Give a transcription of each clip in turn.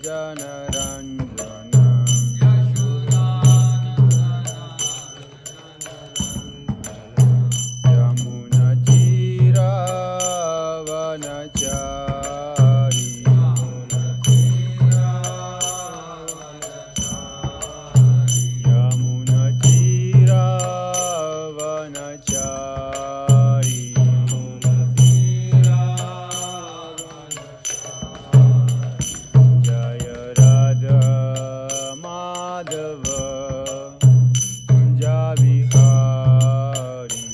Jana Ranjana Yamuna Tira Vanachari Yamuna Tira Vanachari Jaya Radha Madhava Kunja Vihari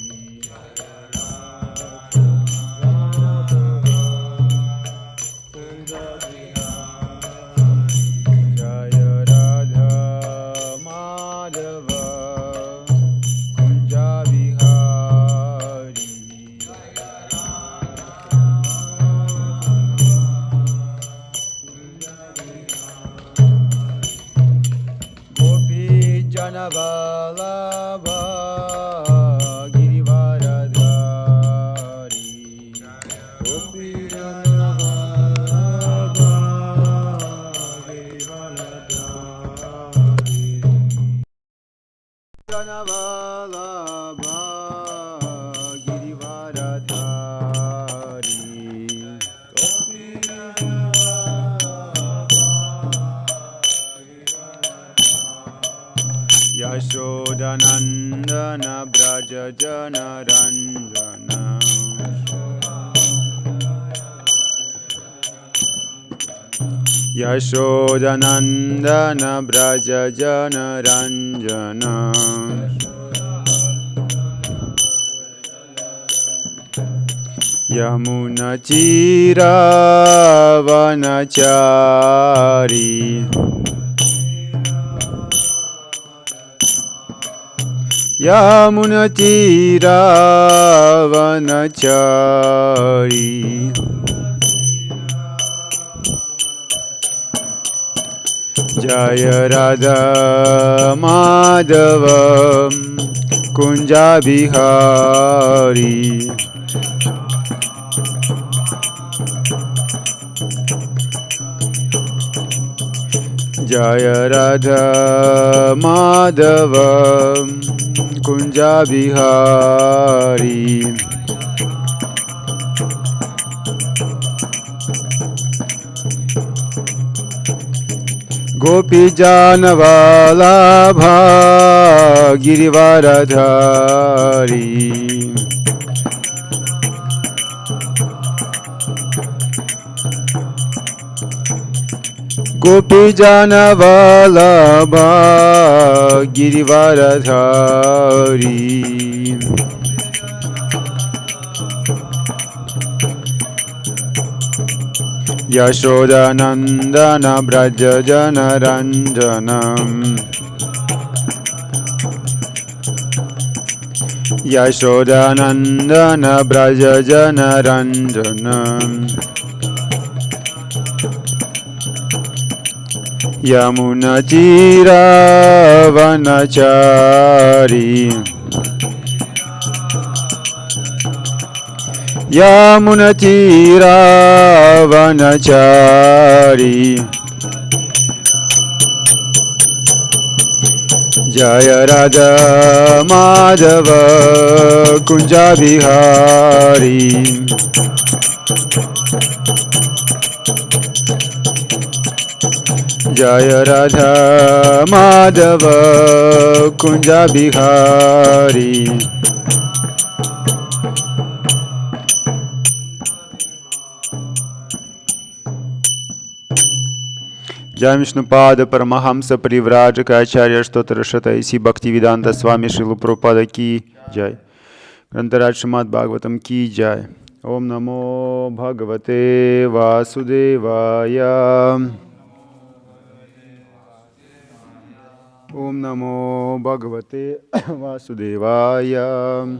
Jaya Radha Madhava Kunja Vihari Gopi Jana Vallabha Girivaradhari Gopi Jana Vallabha Girivaradhari Jana Vallabha Girivaradhari Gopi Jana Yashodanandana Braja Jana Ranjana Yashodanandana Braja Jana Ranjana Yamuna Tira Vanachari Yamuna Tira Vanachari Jaya Radha Madhava Kunja Vihari Jaya Radha Madhava Kunja Vihari Gopi Jana Vallabha Girivaradhari Gopi Jana Vallabha Girivaradhari Yashodanandana Braja Jana Ranjanam Yashodanandana Braja Jana Ranjanam Yamuna Tira Vanachari Yamuna Tira Vanachari Jaya Radha Madhava Kunja Vihari Jaya Radha Madhava Kunja Vihari Jai Vishnupada Paramahamsa Parivraджaka Acharya Shtotrashata Isi Bhaktivedanta Swami Шрила Прабхупада Ki Jai Grantaraj Srimad Bhagavatam Ki Jai Om Namo Bhagavate Vasudevaya Om Namo Bhagavate Vasudevaya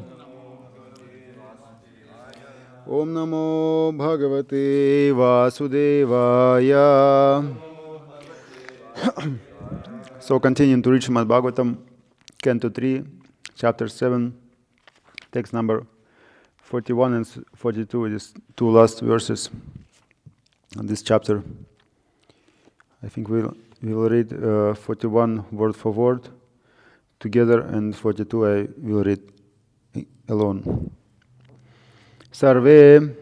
Om Namo Bhagavate Vasudevaya. So continuing to read Srimad Bhagavatam, Canto 3, Chapter 7, text number 41 and 42, these two last verses of this chapter. I think we'll read 41 word for word together, and 42 I will read alone. Sarve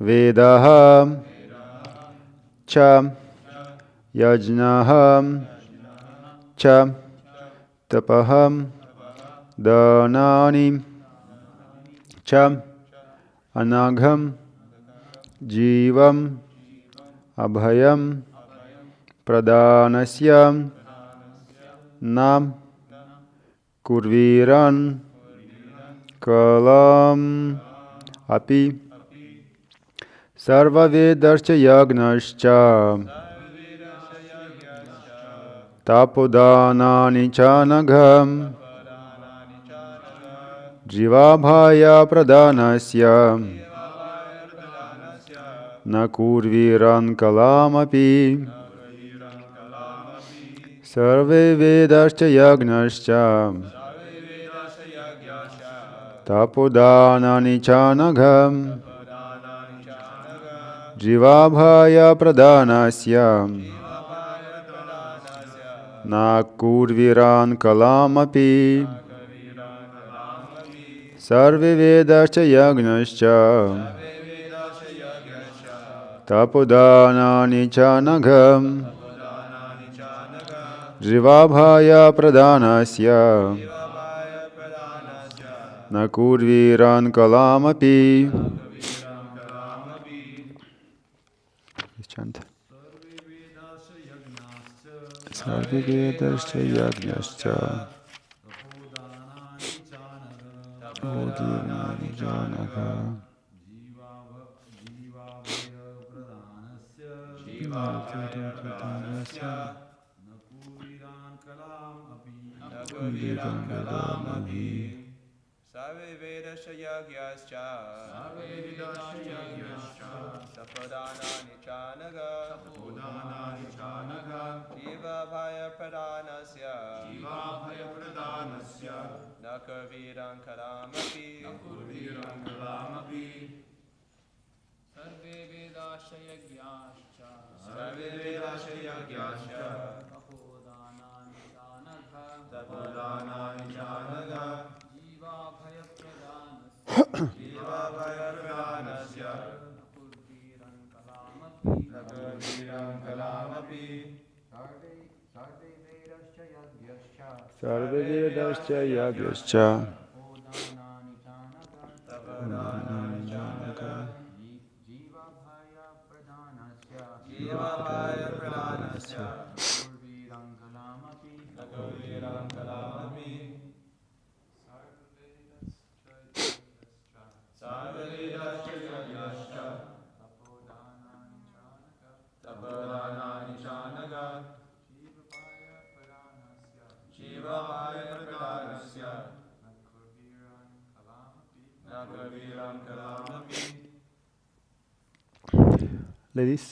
Vedaha Cha Yajnaham Cha Tapaham Danani Cha Anagham Jivam Abhayam Pradhanasya Nam Kurviran Kalam Api Sarva Vedarscha Yagnascha Tapodanani Chanagham Jivabhaya Pradhanasya Nakurviran Kalamapi Sarve Vedarscha Yagnascha Tapodanani Chanagham Jivabhaya Pradhanasya Nakurviran Kalamapi Sarve Vedarscha Yagnascha Tapodanani Chanagham Jivabhaya Pradhanasya Nakurviran Kalamapi. Please chant. Sarve Vedarscha Yagnascha Tapodanani Chanagham Sarve Vedasya Yagyascha Tapodanani Chanaga Jiva Bhaya Pradhanasya Nakurviran Kalamapi Sarve Vedasya Yagyascha Tapodanani Chanaga Jiva Bhaya Pradhanasya Nakurviran Kalamapi Sarve Vedarscha Yagyascha Jiva Bhaya Pradhanasya Nakurviran Kalamapi Sarve Vedasya Yagyascha Tapodanani Chanaga Jiva Bhaya Pradhanasya Nakurviran Kalamapi. Ladies.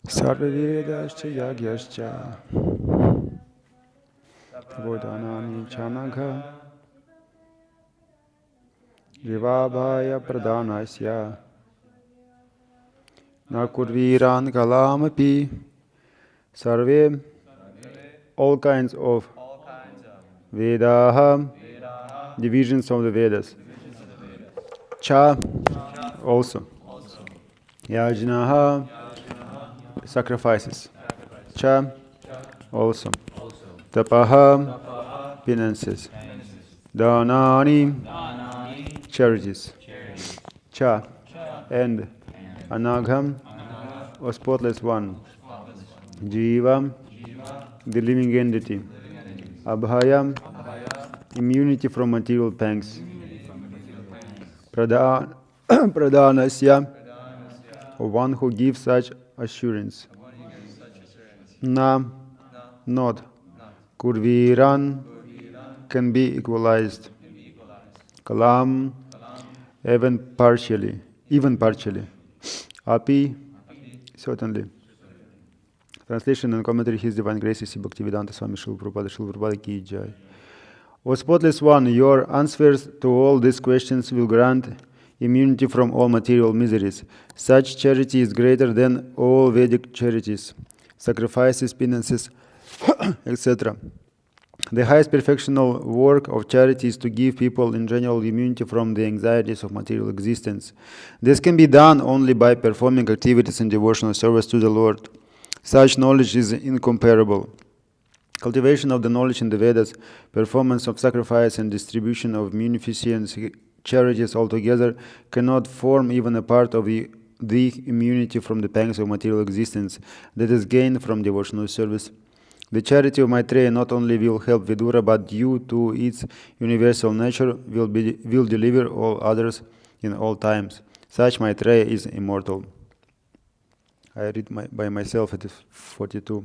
Sarve Vedarscha Yagyascha Tapodanani Chanagha Jivabhaya Pradhanasya Nakurviran Kalamapi. Sarve, all kinds of Vedaha, divisions of the Vedas. Cha, also. Yajnaha, sacrifices. Cha, also. Tapaha, penances. Danani, charities. Cha, and Anagham, or spotless one. Jiva, the living entity. Abhayam, immunity from material pangs. Pradhanasya, one who gives such assurance. Na, not. Kurviran, can be equalized. Kalam, even partially. Api, certainly. Translation and commentary, His Divine Grace, C. Bhaktivedanta Swami Srila Prabhupada Ki Jai. O spotless one, your answers to all these questions will grant immunity from all material miseries. Such charity is greater than all Vedic charities, sacrifices, penances, etc. The highest perfectional work of charity is to give people in general immunity from the anxieties of material existence. This can be done only by performing activities in devotional service to the Lord. Such knowledge is incomparable. Cultivation of the knowledge in the Vedas, performance of sacrifice, and distribution of munificent charities altogether cannot form even a part of the immunity from the pangs of material existence that is gained from devotional service. The charity of Maitreya not only will help Vidura, but due to its universal nature will deliver all others in all times. Such Maitreya is immortal. I read by myself, it is 42.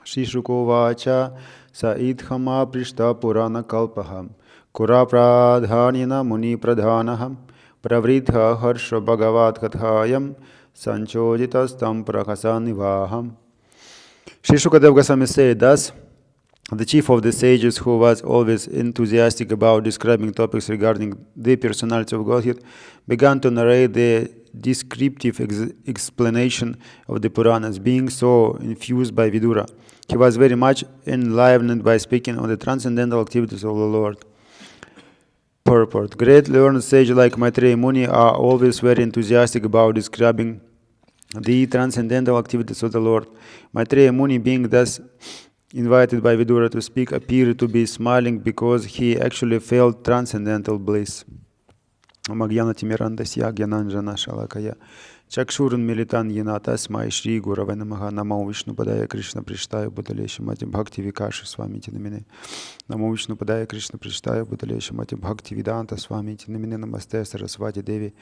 Shishukovacha sa idhama prishta purana kalpaham kura pradhanina muni pradhanaham pravridha harsha bhagavat kathayam sanchojitastam prakasanivaham. Sri Shukadeva Goswami said, thus, the chief of the sages, who was always enthusiastic about describing topics regarding the personality of Godhead, began to narrate the descriptive explanation of the Puranas. Being so infused by Vidura, he was very much enlivened by speaking on the transcendental activities of the Lord. Purport. Great learned sages like Maitreya Muni are always very enthusiastic about describing the transcendental activities of the Lord. Maitreya Muni, being thus invited by Vidura to speak, appeared to be smiling because he actually felt transcendental bliss. Magyana Timirandasya Gyananjana Shalakaya Chakshurun Militan Yenata Smai Shri Guravai Namaha Namo Vishnu Padaya Krishna Prishtaya Bhutale Mati Bhakti Vikash Swami Tinamine Namo Vishnu Padaya Krishna Prishtaya Bhutale Mati Bhakti Vedanta Swami Tinamine Namaste Sarasvati Devi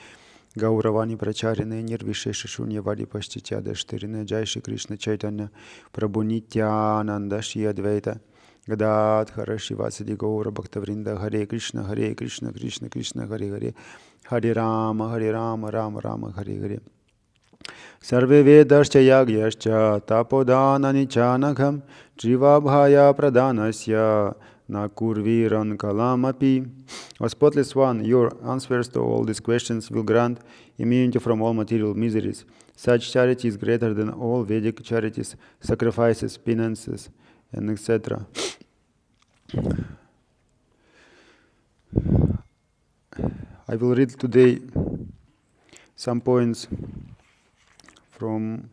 Gauravani Pracharine Nirvishesha Shunya Vadi Pashtitya Dashtirine Jai Shri Krishna Chaitanya Prabhu Nityananda Shri Advaita Gadadhara Shivasadi Gaura Bhaktavrinda Hare Krishna Krishna Krishna Hare Hare Hare Rama Rama Rama Hare Hare Sarve Vedascha Yagyascha Tapodhanani Chanakam Jivabhaya Pradhanasya Nakurviran Kalamapi. O spotless one, your answers to all these questions will grant immunity from all material miseries. Such charity is greater than all Vedic charities, sacrifices, penances, and etc. I will read today some points from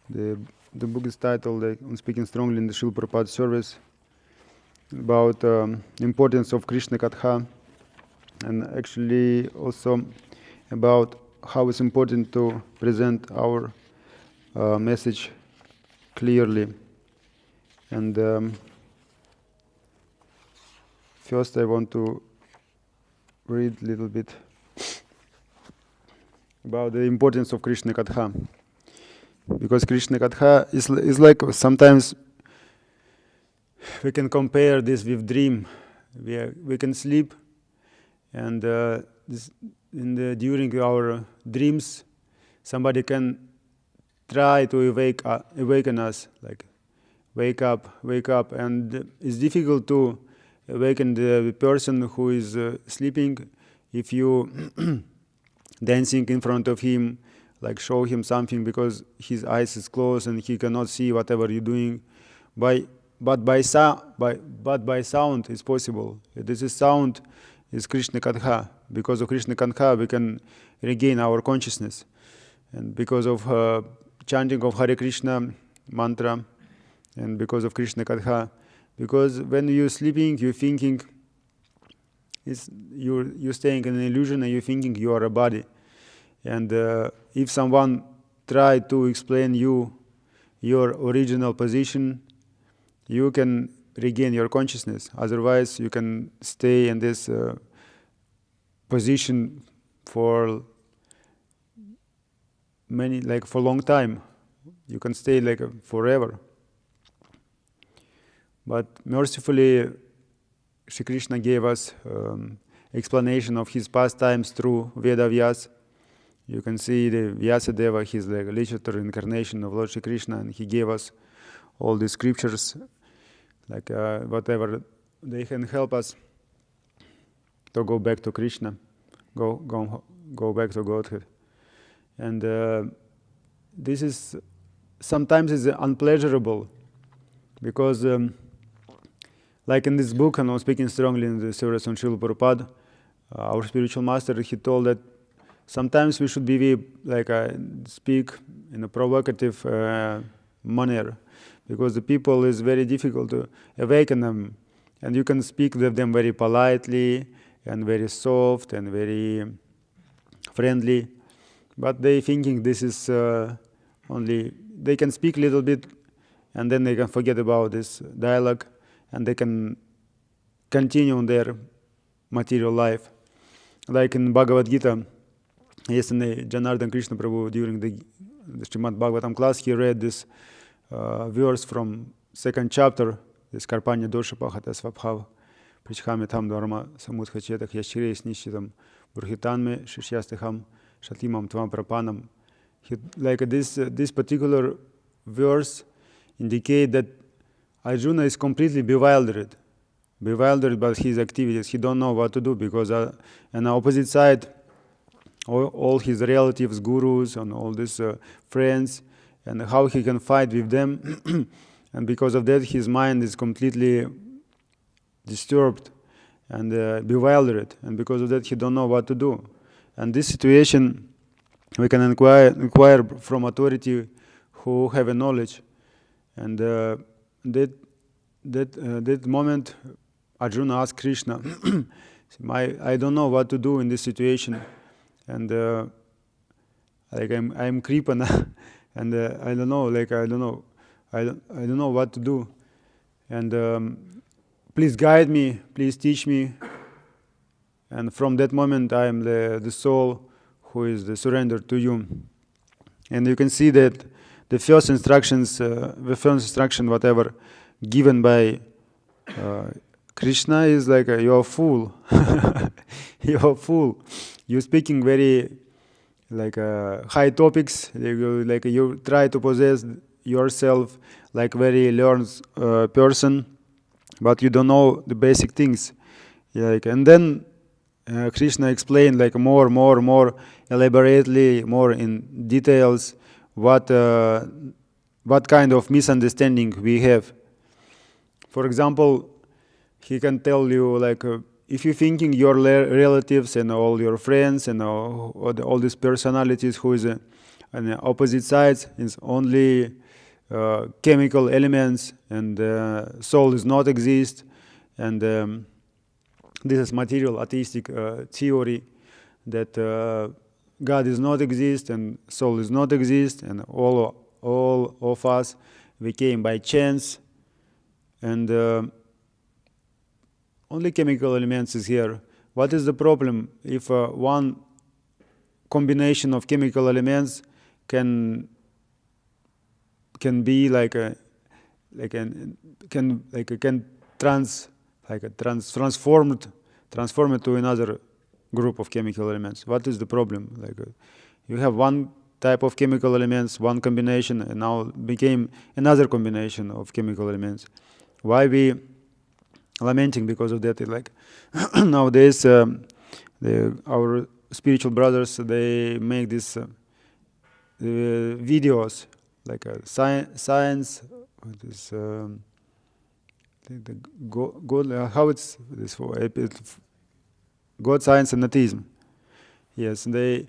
the book is titled On Speaking Strongly in the Srila Prabhupada Service, about importance of Krishna Katha, and actually also about how it's important to present our message clearly. And first I want to read a little bit about the importance of Krishna Katha, because Krishna Katha is like sometimes we can compare this with dream. We can sleep, and during our dreams, somebody can try to awaken us, like wake up, and it's difficult to awaken the person who is sleeping if you dancing in front of him, like show him something, because his eyes is closed and he cannot see whatever you're doing. But by sound it's possible. This is sound is Krishna Katha. Because of Krishna Katha we can regain our consciousness, and because of chanting of Hare Krishna mantra, and because of Krishna Katha. Because when you're sleeping, you're thinking, you're staying in an illusion, and you're thinking you are a body. And if someone tried to explain you your original position, you can regain your consciousness. Otherwise, you can stay in this position for for a long time. You can stay forever. But mercifully, Shri Krishna gave us explanation of his pastimes through Veda Vyas. You can see the Vyasadeva, he's like a literature incarnation of Lord Shri Krishna, and he gave us all the scriptures, whatever they can help us to go back to Krishna. go back to Godhead. And this is sometimes is unpleasurable, because like in this book, and I'm speaking strongly in the service on Srila Prabhupada, our spiritual master, he told that sometimes we should be like speak in a provocative manner, because the people is very difficult to awaken them, and you can speak with them very politely and very soft and very friendly, but they thinking this is only, they can speak a little bit and then they can forget about this dialogue and they can continue their material life. Like in Bhagavad Gita, yesterday Janardhan Krishna Prabhu, during the Srimad Bhagavatam class, he read this verse from second chapter, this Karpanya Dosha Pahata Svabhava Prichhame Tham Dharma Samudhachetach Yashire Snishchitam Burhitanme Shishyastaham Shatimam Tvam Prapanam. Like this particular verse indicate that Arjuna is completely bewildered by his activities. He don't know what to do, because on the opposite side, all his relatives, gurus, and all these friends, and how he can fight with them. And because of that, his mind is completely disturbed and bewildered. And because of that, he don't know what to do. And this situation, we can inquire from authority who have a knowledge. And that moment, Arjuna asked Krishna, I don't know what to do in this situation, and like I'm Kripana, and I don't know, like I don't know what to do, and please guide me, please teach me. And from that moment, I am the soul who is surrendered to you. And you can see that the first instruction, whatever given by Krishna, is like you're a fool. You're a fool. You're speaking very like high topics. Like you try to possess yourself like very learned person, but you don't know the basic things. Like, and then Krishna explained like more elaborately, more in details what kind of misunderstanding we have. For example, he can tell you like if you're thinking your relatives and all your friends and all these personalities who is on the opposite sides is only chemical elements, and soul does not exist, and this is material atheistic theory that God does not exist and soul does not exist, and all of us, we came by chance, and only chemical elements is here. What is the problem if one combination of chemical elements can be transform it to another group of chemical elements? What is the problem? Like you have one type of chemical elements, one combination, and now became another combination of chemical elements. Why we lamenting because of that? Like nowadays, our spiritual brothers, they make these videos like science. This God, how it's this for God, science, and atheism. Yes, they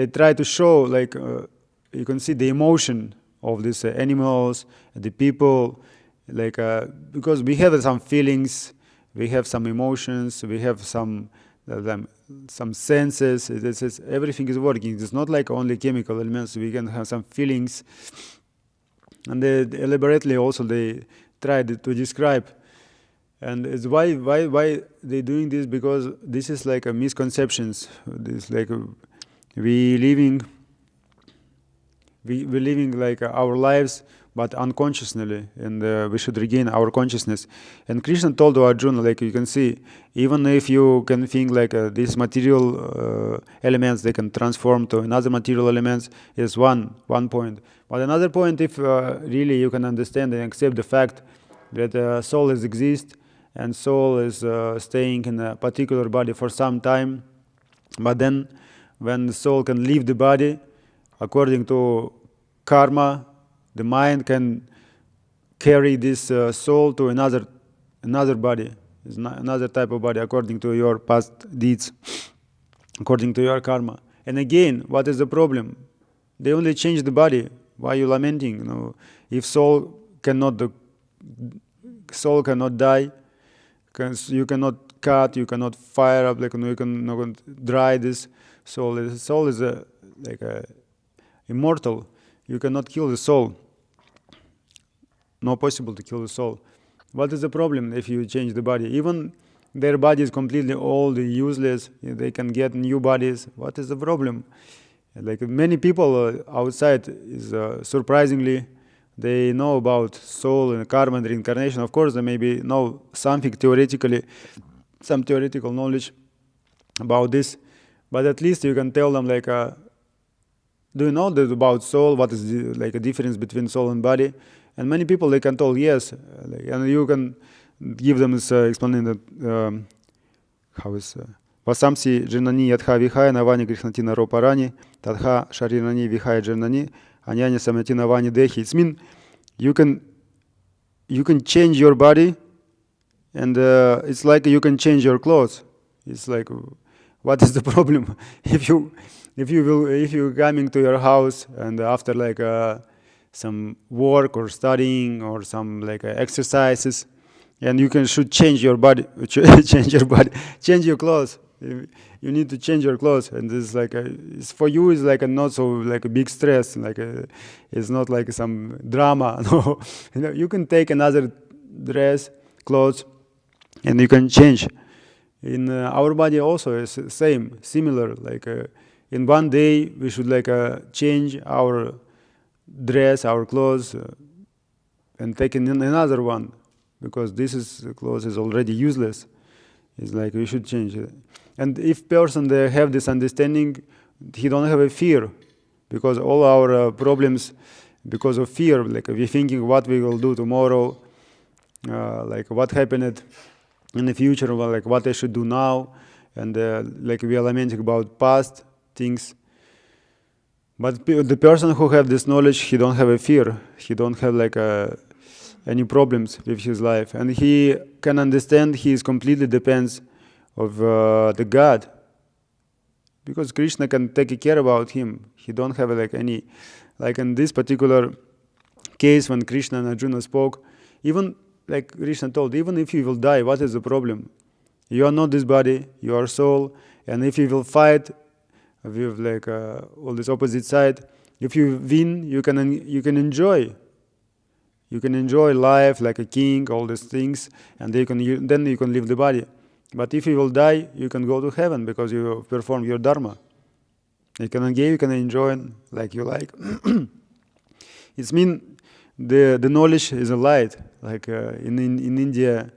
try to show like you can see the emotion of these animals, the people, like because we have some feelings, we have some emotions, we have some senses. Everything is working. It's not like only chemical elements. We can have some feelings, and they elaborately also they tried to describe. And it's why they doing this, because this is like a misconceptions. This like we living like our lives, but unconsciously, and we should regain our consciousness. And Krishna told to Arjuna, like you can see, even if you can think like these material elements, they can transform to another material elements, is one point. But another point, if really you can understand and accept the fact that soul exists, and soul is staying in a particular body for some time, But then when the soul can leave the body, according to karma, the mind can carry this soul to another body, another type of body, according to your past deeds, according to your karma. And again, what is the problem? They only change the body. Why are you lamenting? If soul cannot die, you cannot cut, you cannot fire up, you cannot dry this soul. The soul is immortal. You cannot kill the soul. Not possible to kill the soul. What is the problem if you change the body? Even their body is completely old, useless. They can get new bodies. What is the problem? Many people outside is surprisingly, they know about soul and karma and reincarnation. Of course, they maybe know something theoretically, some theoretical knowledge about this, but at least you can tell them do you know about soul? What is a difference between soul and body? And many people they can tell yes, and you can give them this explaining that how is Vasamsi Jinani Yadha Vihaya Navani Grihnatina Roparani Tadha Sharinani Vihaya Jinani Anyani Samatina Vani Dehi. It means you can change your body, and it's like you can change your clothes. It's like, what is the problem? If you coming to your house and after some work or studying or some exercises, and you should change your body, change your clothes. You need to change your clothes, and this it's for you is not so a big stress. It's not like some drama. No, you can take another dress, clothes, and you can change. In our body also is similar. In one day we should change our dress, our clothes, and take in another one, because clothes is already useless. It's we should change it. And if person they have this understanding, he don't have a fear, because all our problems because of fear. We're thinking what we will do tomorrow, what happened in the future, what I should do now, and we are lamenting about past things. But the person who have this knowledge, he don't have a fear. He don't have any problems with his life, and he can understand he is completely depends of the God, because Krishna can take care about him. He don't have any, in this particular case when Krishna and Arjuna spoke, even Krishna told, even if you will die, what is the problem? You are not this body, you are soul, and if you will fight with all this opposite side, if you win, you can enjoy. You can enjoy life like a king, all these things, and then you can leave the body. But if you will die, you can go to heaven because you perform your dharma. You can enjoy like you like. It means the knowledge is a light. In India,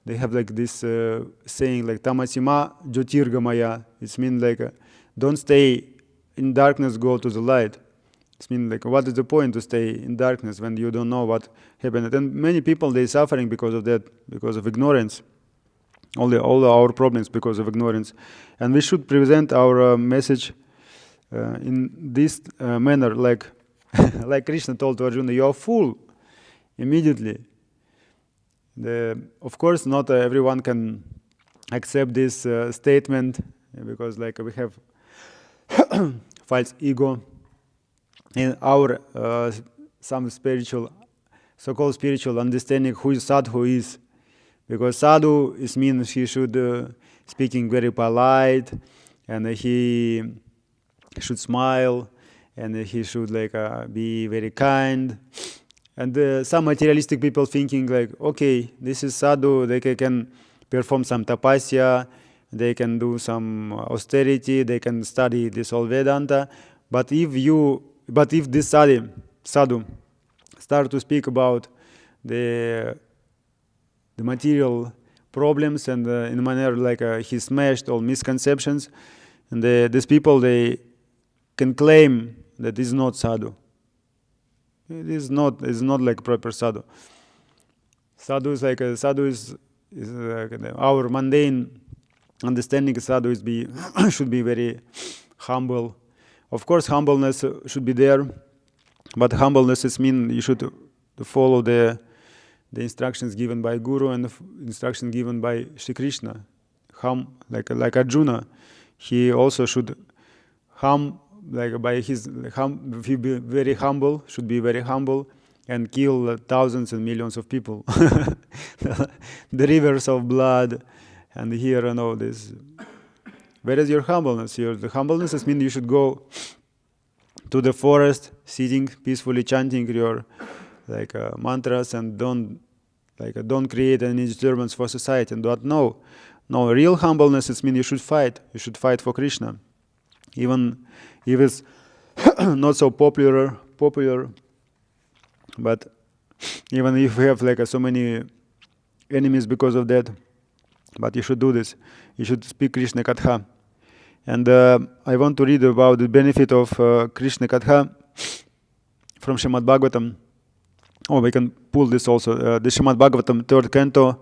they have this saying tamasima jyotirgamaya. It means don't stay in darkness, go to the light. It means what is the point to stay in darkness when you don't know what happened? And many people they suffering because of that, because of ignorance. All our problems because of ignorance, and we should present our message in this manner, like Krishna told to Arjuna, "You are fool." Immediately. Of course, not everyone can accept this statement, because we have false ego in our some so-called spiritual understanding who is sadhu is. Because sadhu means he should speaking very polite, and he should smile, and he should be very kind. And some materialistic people thinking okay, this is sadhu, they can perform some tapasya, they can do some austerity, they can study this all Vedanta. But if this sadhu start to speak about the material problems, and in a manner he smashed all misconceptions, and these people they can claim that this is not sadhu. It is not proper sadhu. Sadhu is our mundane understanding sadhu is should be very humble. Of course, humbleness should be there, but humbleness is mean you should follow the instructions given by Guru and the instructions given by Shri Krishna. Like Arjuna, he also should he be very humble, should be very humble, and kill thousands and millions of people. The rivers of blood, and here and all this. Where is your humbleness? The humbleness means you should go to the forest, sitting peacefully, chanting your mantras, and don't create any disturbance for society. And no, real humbleness means you should fight. You should fight for Krishna, even if it's not so popular. But even if we have so many enemies because of that, but you should do this. You should speak Krishna Katha. And I want to read about the benefit of Krishna Katha from Srimad Bhagavatam. Oh, we can pull this also. The Srimad Bhagavatam, 3rd canto,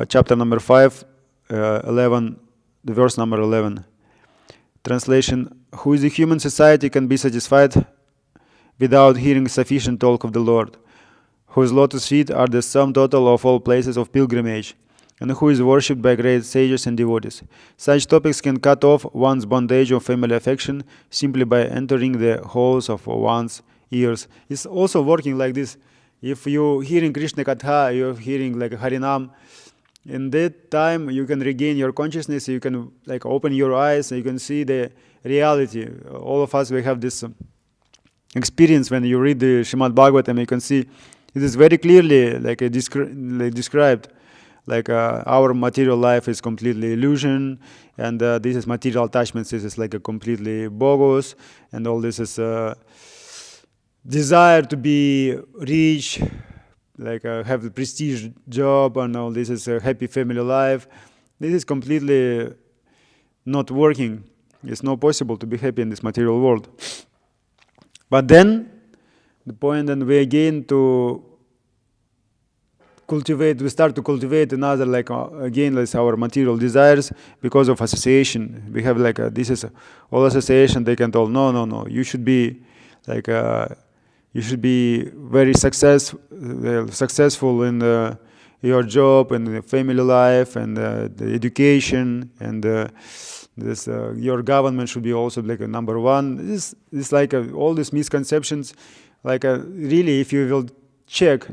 chapter number 5, 11, the verse number 11. Translation: Who is the human society can be satisfied without hearing sufficient talk of the Lord, whose lotus feet are the sum total of all places of pilgrimage, and who is worshipped by great sages and devotees. Such topics can cut off one's bondage of family affection simply by entering the halls of one's ears. It's also working like this. If you're hearing Krishna Katha, you're hearing Harinam, in that time you can regain your consciousness, you can open your eyes, you can see the reality. All of us, we have this experience when you read the Srimad Bhagavatam, you can see it is very clearly described. Our material life is completely illusion, and this is material attachments. This is a completely bogus, and all this is desire to be rich, have a prestige job, and all this is a happy family life. This is completely not working. It's not possible to be happy in this material world. But then the point, and we again we start to cultivate another, our material desires because of association. We have this is all association. They can tell, no, you should be very successful in your job and the family life and the education, and your government should be also number one. This all these misconceptions. Really, if you will check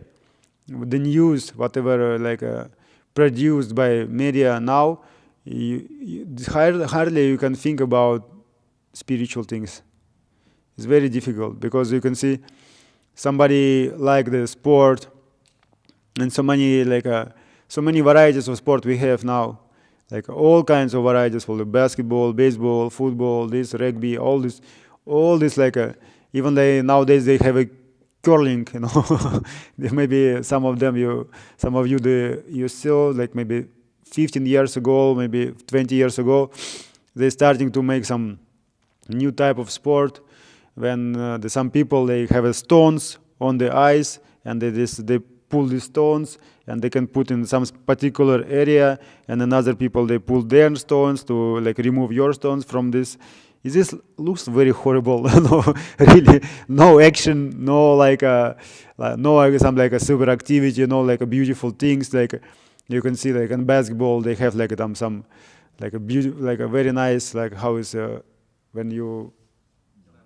the news, whatever produced by media now, hardly you can think about spiritual things. It's very difficult because you can see somebody like the sport, and so many varieties of sport we have now, all kinds of varieties for the basketball, baseball, football, this rugby, all this even nowadays they have a curling, maybe some of you saw, maybe 15 years ago, maybe 20 years ago, they're starting to make some new type of sport when some people, they have stones on the ice, and they pull these stones and they can put in some particular area, and another people, they pull their stones to remove your stones from this. This looks very horrible. No, really, no action, no some super activity, beautiful things. You can see in basketball they have some a very nice how is when you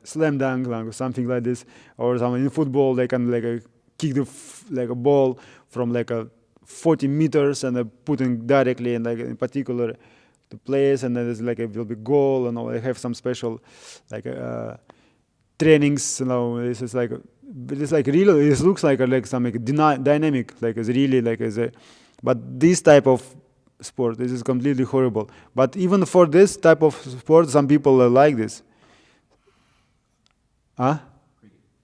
slam dunk, something like this, or in football they can kick a ball from 40 meters and put it directly in particular the place, and then there's it will be goal, and they have some special trainings. This is really, it looks like some dynamic, it's really but this type of sport, this is completely horrible. But even for this type of sport, some people like this.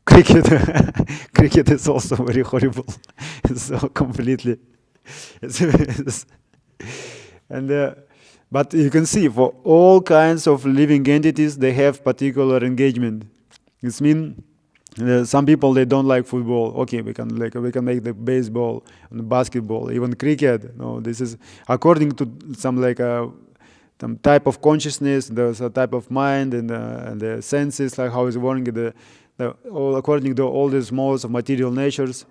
Cricket. Cricket is also very horrible. So completely. And but you can see for all kinds of living entities, they have particular engagement. It means some people, they don't like football. Okay, we can make the baseball and basketball, even cricket. No, this is according to some some type of consciousness, there's a type of mind, and the senses, like how it's working, all according to all these modes of material natures.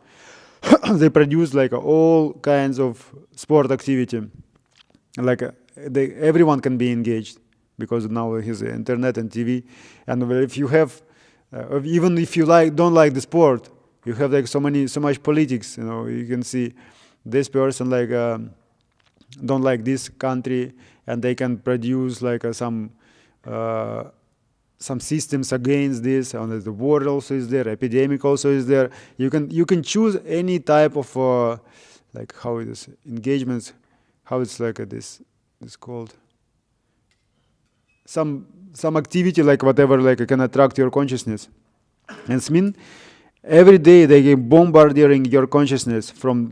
They produce like all kinds of sport activity. Like everyone can be engaged because now there's internet and TV. And if you have, even if you don't like the sport, you have like so much politics. You can see this person like don't like this country, and they can produce like some systems against this. And the war also is there, epidemic also is there. You can choose any type of like how it is engagements, how it's like this is called some activity, like whatever, like can attract your consciousness. And it's mean every day they get bombarding your consciousness from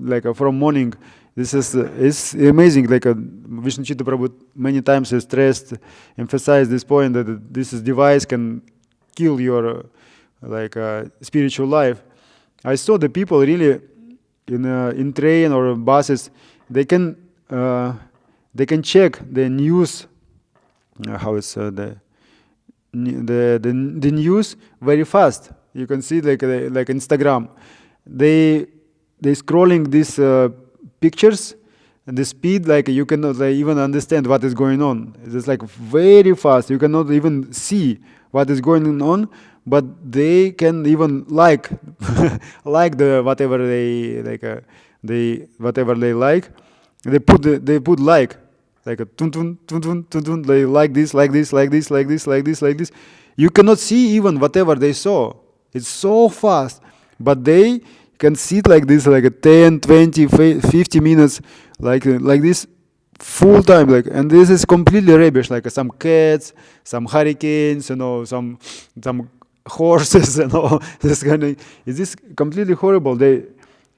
morning. This is it's amazing. Like Vishnu-Chitta-Prabhu many times has stressed, emphasized this point that this device can kill your spiritual life. I saw the people really in train or buses. They can check the news. How it's the news very fast. You can see like Instagram. They scrolling these pictures, and the speed, like you cannot even understand what is going on. It's like very fast. You cannot even see what is going on, but they can even like the whatever they like. They put like a tun tun tun tun tun tun. They like this. You cannot see even whatever they saw. It's so fast, but they can sit like this, like a 10, 20, 50 minutes, like this full time, and this is completely rubbish. Like some cats, some hurricanes, some horses, this kind of. It is completely horrible.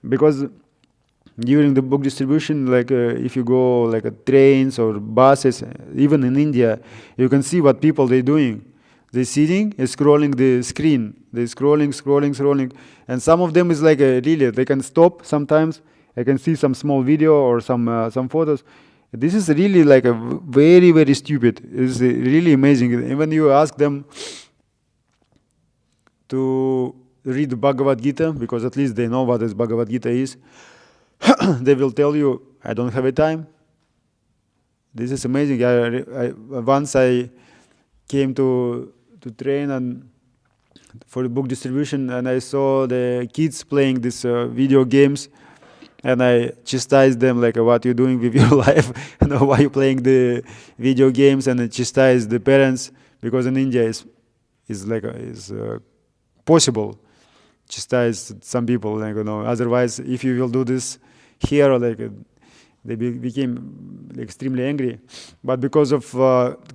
Because during the book distribution, if you go trains or buses, even in India, you can see what people they're doing. They're sitting and scrolling the screen. They're scrolling. And some of them is really, they can stop sometimes. I can see some small video or some photos. This is really a very, very stupid. It's really amazing. Even you ask them to read the Bhagavad Gita, because at least they know what this Bhagavad Gita is. They will tell you, I don't have a time. This is amazing. Once I came to train and for the book distribution, and I saw the kids playing these video games, and I chastised them what you're doing with your life, why you playing the video games, and I chastised the parents, because in India is possible chastise some people, otherwise if you will do this here, they became extremely angry. But because of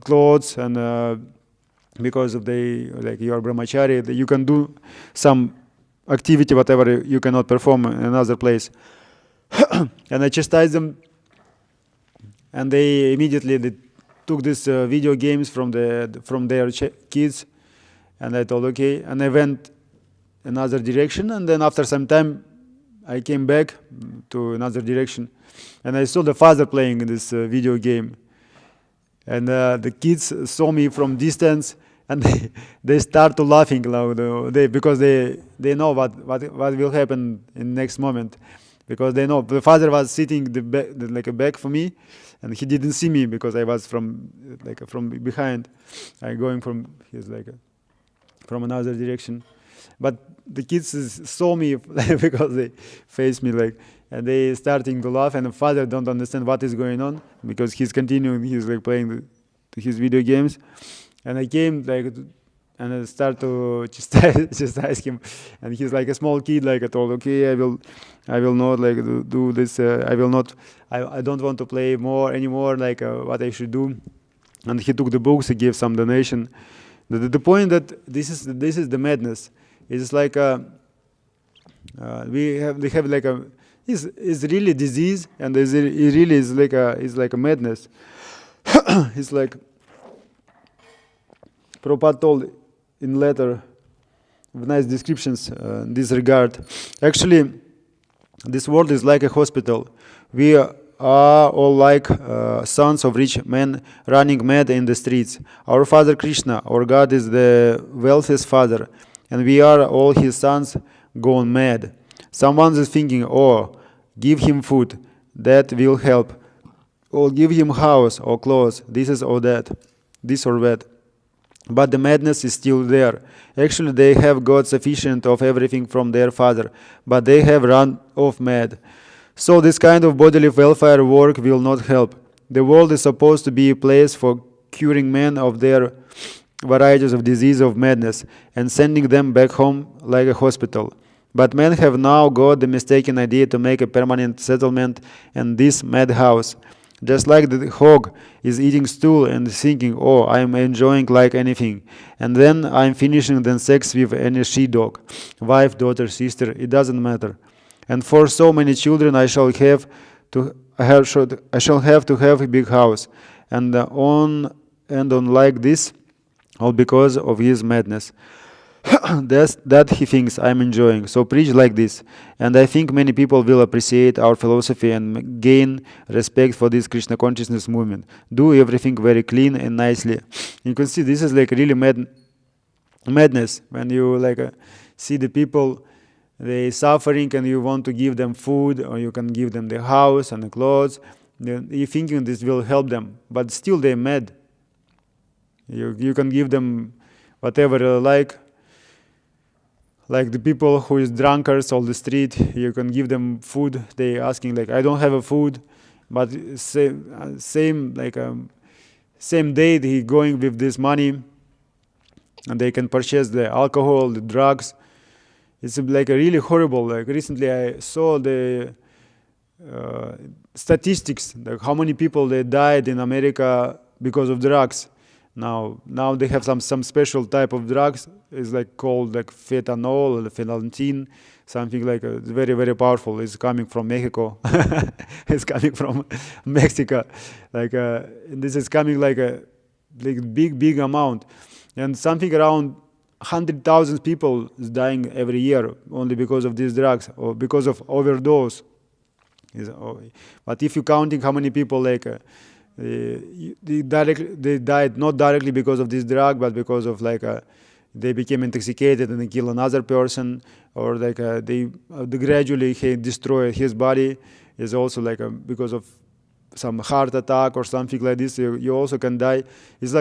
clothes and because of your brahmachari, you can do some activity, whatever you cannot perform in another place. And I chastised them, and they immediately took these video games from their kids, and I told okay, and I went another direction, and then after some time I came back to another direction, and I saw the father playing this video game, and the kids saw me from distance, and they start to laughing because they know what will happen in next moment, because they know the father was sitting back for me, and he didn't see me because I was from behind. I going from from another direction, but the kids saw me because they faced me and they starting to laugh, and the father don't understand what is going on because he's continuing, he's playing his video games, and I came and I start to chastise him, and he's like a small kid, I told okay, I will not do this, I will not, I don't want to play anymore what I should do. And he took the books, he gave some donation. The point that this is the madness. It's we have is really disease, and it really is like a madness. It's like Prabhupada told in letter with nice descriptions in this regard. Actually, this world is like a hospital. We are all like sons of rich men running mad in the streets. Our Father Krishna, our God, is the wealthiest Father, and we are all His sons gone mad. Someone is thinking, oh, give him food, that will help. Or give him house or clothes, this or that. But the madness is still there. Actually, they have got sufficient of everything from their father, but they have run off mad. So this kind of bodily welfare work will not help. The world is supposed to be a place for curing men of their varieties of disease of madness and sending them back home like a hospital. But men have now got the mistaken idea to make a permanent settlement in this madhouse. Just like the hog is eating stool and thinking, oh, I'm enjoying like anything. And then I'm finishing then sex with any she-dog, wife, daughter, sister, it doesn't matter. And for so many children I shall have to have a big house. And on like this, all because of his madness. That he thinks I'm enjoying. So preach like this. And I think many people will appreciate our philosophy and gain respect for this Krishna consciousness movement. Do everything very clean and nicely. You can see this is like really madness when you see the people, they suffering and you want to give them food or you can give them the house and the clothes. You're thinking this will help them, but still they're mad. You can give them whatever you like the people who is drunkards on the street, you can give them food. They asking I don't have a food, but same day he going with this money, and they can purchase the alcohol, the drugs. It's a really horrible. Recently I saw the statistics, how many people they died in America because of drugs. Now they have some special type of drugs. It's called fentanyl or phenantine, something very, very powerful. It's coming from Mexico. It's coming from Mexico. This is coming a big amount, and something around 100,000 people is dying every year only because of these drugs or because of overdose. But if you're counting how many people they died not directly because of this drug, but because of they became intoxicated and they kill another person, or they gradually destroy his body, is also because of some heart attack or something like this. You also can die. It's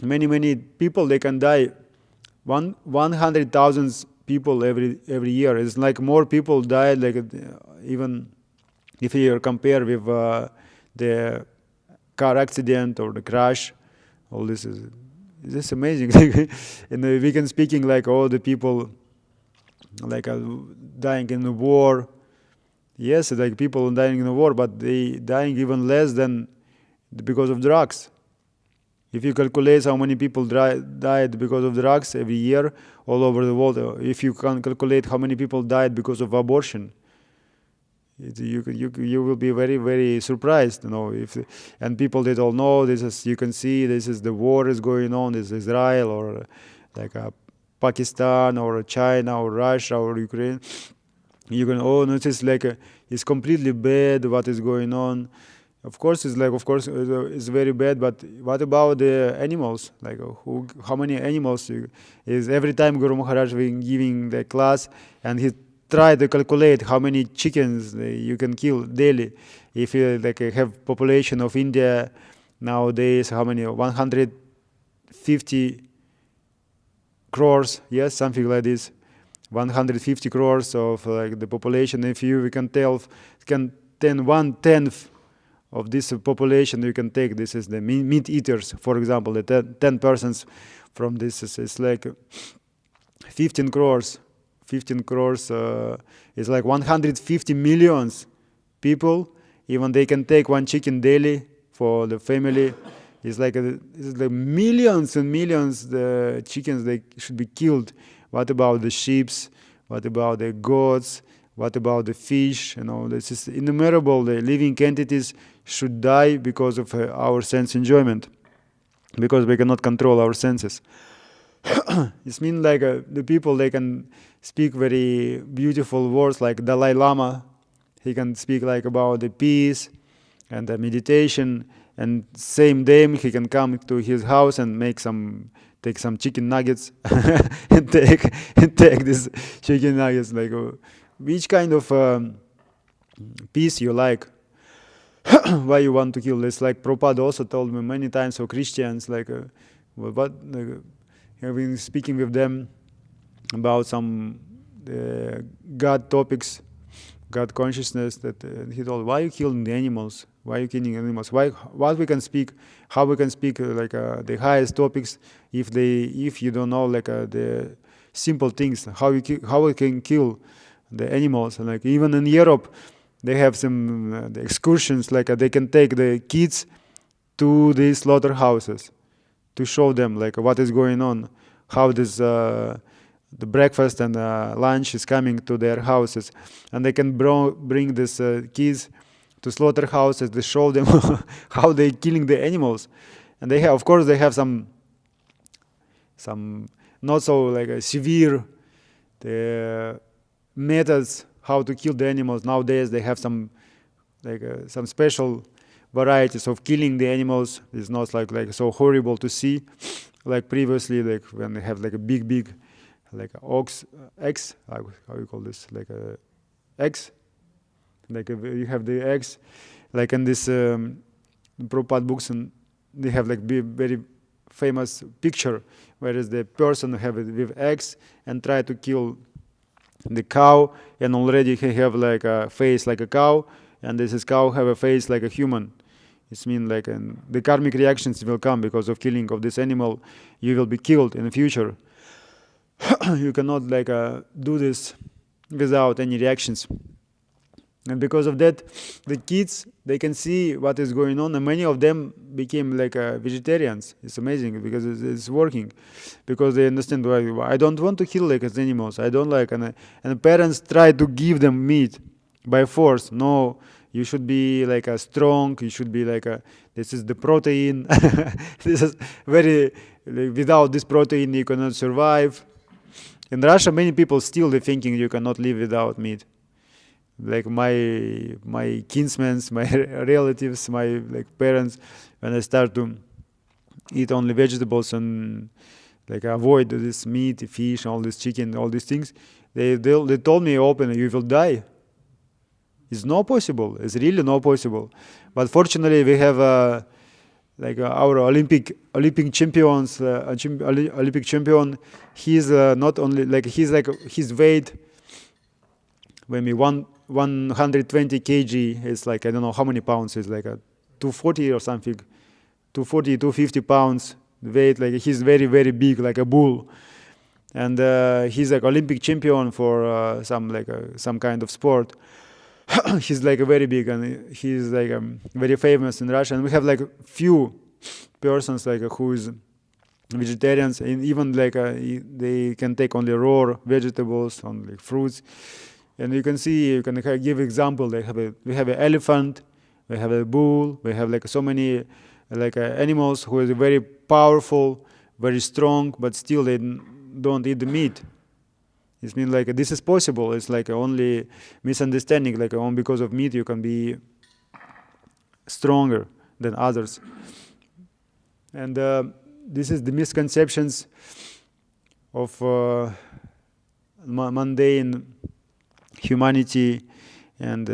many people, they can die. 100,000 people every year. It's more people die even if you compare with the car accident or the crash. All this is amazing. And we can speaking all the people dying in the war. Yes, people dying in the war, but they dying even less than because of drugs. If you calculate how many people died because of drugs every year all over the world, if you can calculate how many people died because of abortion, you will be very, very surprised, and people, they don't know. This is, you can see, this is the war is going on. This is Israel or Pakistan or China or Russia or Ukraine. You can notice it's completely bad what is going on. Of course, it's very bad. But what about the animals? How many animals is every time Guru Maharaj giving the class, and he try to calculate how many chickens you can kill daily. If you have population of India nowadays, how many? 150 crores, yes, something like this. 150 crores of the population. If we can tell 1/10 of this population, you can take. This is the meat eaters, for example. The 10 persons from this is 15 crores. 15 crores is 150 millions people. Even they can take one chicken daily for the family. It's millions and millions the chickens, they should be killed. What about the sheep? What about the goats? What about the fish? This is innumerable. The living entities should die because of our sense enjoyment, because we cannot control our senses. It means the people, they can speak very beautiful words like Dalai Lama he can speak like about the peace and the meditation, and same day he can come to his house and take some chicken nuggets and take this chicken nuggets, like which kind of peace you like. Why you want to kill? It's like Prabhupada also told me many times for Christians, like what I've been speaking with them about some God topics, God consciousness, that he told, why are you killing the animals? Why are you killing animals? What we can speak, how we can speak the highest topics if you don't know the simple things, how we can kill the animals. And like even in Europe, they have some the excursions, they can take the kids to the slaughterhouses to show them what is going on, how this the breakfast and lunch is coming to their houses, and they can bring these kids to slaughterhouses to show them how they're killing the animals. And they have, of course, they have some not so severe methods how to kill the animals. Nowadays they have some special varieties of killing the animals. It's not like so horrible to see like previously, when they have a big eggs, how you call this, eggs, you have the eggs in this Prabhupada books, and they have very famous picture where is the person have it with eggs and try to kill the cow, and already he have a face like a cow, and this cow have a face like a human. It means the karmic reactions will come because of killing of this animal. You will be killed in the future. You cannot do this without any reactions. And because of that, the kids, they can see what is going on, and many of them became vegetarians. It's amazing because it's working, because they understand why I don't want to kill animals. I don't and parents try to give them meat by force. No, you should be strong. You should be this is the protein. This is very without this protein you cannot survive. In Russia, many people still they thinking you cannot live without meat. My kinsmen, my relatives, my parents, when I start to eat only vegetables and avoid this meat, fish, all this chicken, all these things, they told me openly, you will die. It's not possible. It's really not possible. But fortunately, we have our Olympic champions, Olympic champion. He's not only his weight. Maybe 120 kg is I don't know how many pounds is 240 or something, 240, 250 pounds weight. He's very, very big, like a bull, and he's Olympic champion for some kind of sport. He's very big, and he's very famous in Russia. And we have few persons who is vegetarians, and even they can take only raw vegetables, only fruits. And you can see, you can give example. We have an elephant, we have a bull, we have so many animals who are very powerful, very strong, but still they don't eat the meat. It means this is possible. It's only misunderstanding. Only because of meat you can be stronger than others. And this is the misconceptions of mundane humanity. And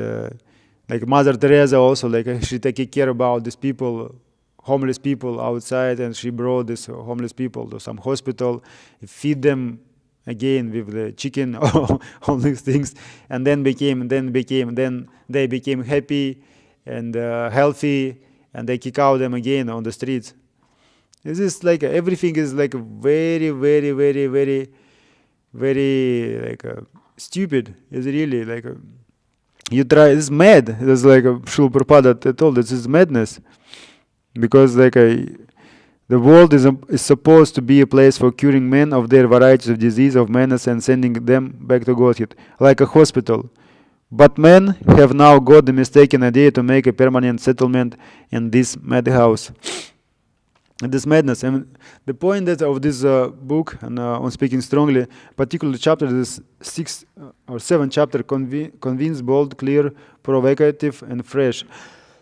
Mother Teresa also, she take care about these people, homeless people outside, and she brought these homeless people to some hospital, feed them again with the chicken, all these things, and then they became happy and healthy, and they kick out them again on the streets. This is everything is very, very, very, very, very stupid. It's really you try. It's mad. It's Srila Prabhupada told. This is madness, because the world is supposed to be a place for curing men of their varieties of disease, of menace, and sending them back to Godhead, like a hospital. But men have now got the mistaken idea to make a permanent settlement in this madhouse. this madness. And the point that of this book, and on speaking strongly, particular chapter, this 6 or 7 chapter, convince, bold, clear, provocative, and fresh.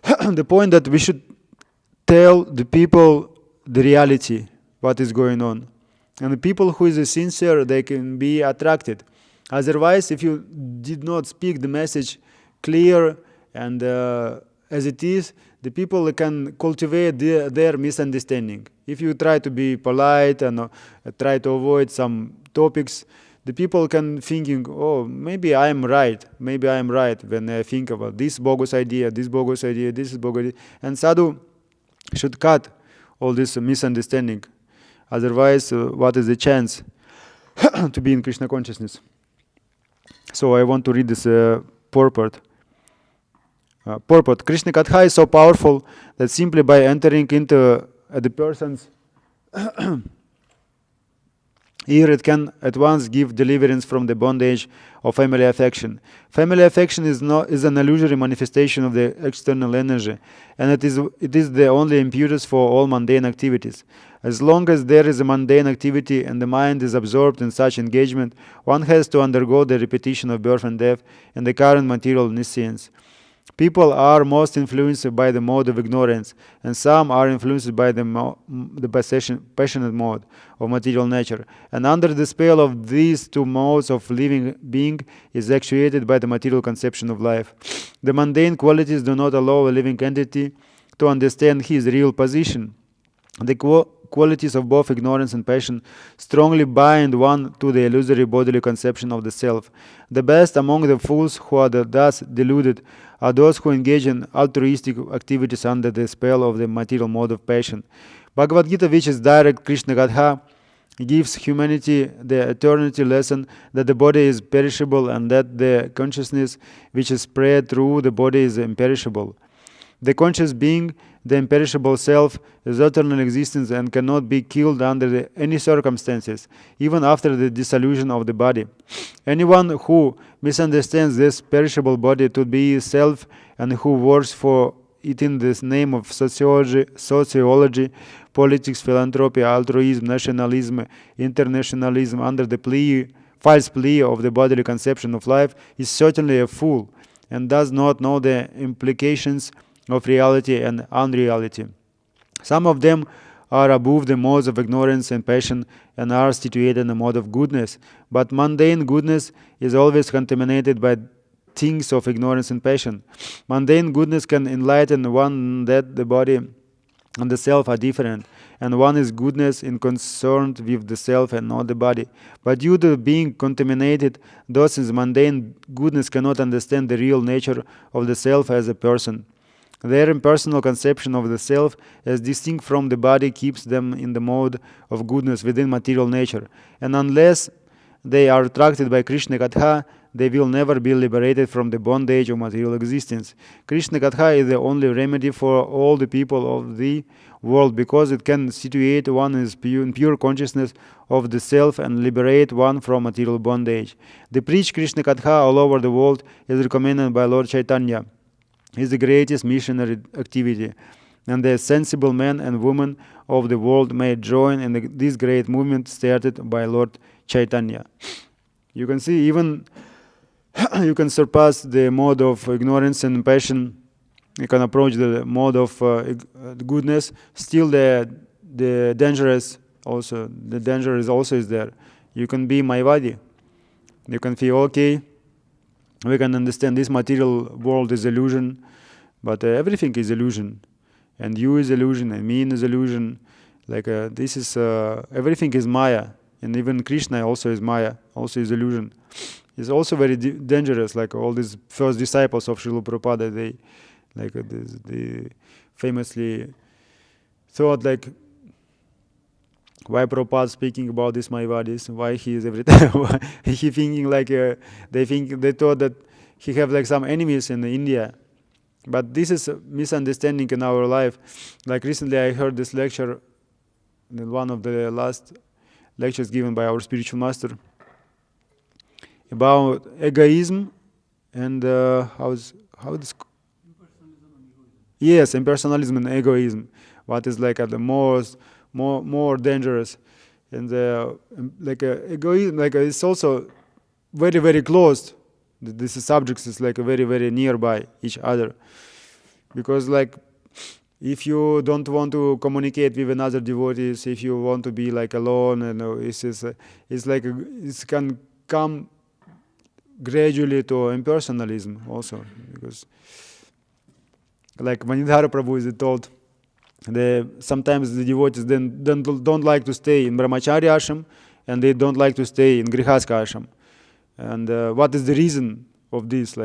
The point that we should tell the people the reality, what is going on. And the people who is sincere, they can be attracted. Otherwise, if you did not speak the message clear and as it is, the people can cultivate their misunderstanding. If you try to be polite and try to avoid some topics, the people can thinking, oh, maybe I'm right when I think about this bogus idea, this bogus idea, this is bogus idea. And sadhu should cut all this misunderstanding. Otherwise, what is the chance to be in Krishna consciousness? So I want to read this purport. Purport. Krishna Katha is so powerful that simply by entering into the person's ear, it can at once give deliverance from the bondage of family affection. Family affection is an illusory manifestation of the external energy, and it is the only impetus for all mundane activities. As long as there is a mundane activity and the mind is absorbed in such engagement, one has to undergo the repetition of birth and death in the current material nescience. People are most influenced by the mode of ignorance, and some are influenced by the passionate mode of material nature. And under the spell of these two modes of living, being is actuated by the material conception of life. The mundane qualities do not allow a living entity to understand his real position. The qualities of both ignorance and passion strongly bind one to the illusory bodily conception of the self. The best among the fools who are thus deluded are those who engage in altruistic activities under the spell of the material mode of passion. Bhagavad Gita, which is direct Krishna Gatha, gives humanity the eternity lesson that the body is perishable and that the consciousness which is spread through the body is imperishable. The conscious being, the imperishable self, is eternal existence and cannot be killed under any circumstances, even after the dissolution of the body. Anyone who misunderstands this perishable body to be self and who works for it in the name of sociology, politics, philanthropy, altruism, nationalism, internationalism, under the false plea of the bodily conception of life, is certainly a fool and does not know the implications of reality and unreality. Some of them are above the modes of ignorance and passion and are situated in the mode of goodness, but mundane goodness is always contaminated by things of ignorance and passion. Mundane goodness can enlighten one that the body and the self are different, and one is goodness in concerned with the self and not the body. But due to being contaminated, those in mundane goodness cannot understand the real nature of the self as a person. Their impersonal conception of the self as distinct from the body keeps them in the mode of goodness within material nature. And unless they are attracted by Krishna Katha, they will never be liberated from the bondage of material existence. Krishna Katha is the only remedy for all the people of the world, because it can situate one in pure consciousness of the self and liberate one from material bondage. The preach Krishna Katha all over the world is recommended by Lord Chaitanya. Is the greatest missionary activity, and the sensible men and women of the world may join in this great movement started by Lord Chaitanya. You can see even you can surpass the mode of ignorance and passion. You can approach the mode of goodness. Still, the danger is also is there. You can be Mayavadi. You can feel okay. We can understand this material world is illusion, but everything is illusion, and you is illusion, and me is illusion. Like this is everything is Maya, and even Krishna also is Maya, also is illusion. It's also very dangerous. Like all these first disciples of Srila Prabhupada, they famously thought like, why Prabhupada speaking about this Mayavadis? Why he is every time? He thinking like they thought that he have like some enemies in India, but this is a misunderstanding in our life. Like recently, I heard this lecture, one of the last lectures given by our spiritual master, about egoism and how this. Yes, impersonalism and egoism. what is like the more dangerous, and egoism it's also very very close. These subjects is like very very nearby each other, because like if you don't want to communicate with another devotees, if you want to be like alone, it's like it can come gradually to impersonalism also, because like Ameyatma-Prabhu is told, sometimes the devotees then don't like to stay in brahmacharya ashram, and they don't like to stay in grihastha ashram. And what is the reason of this?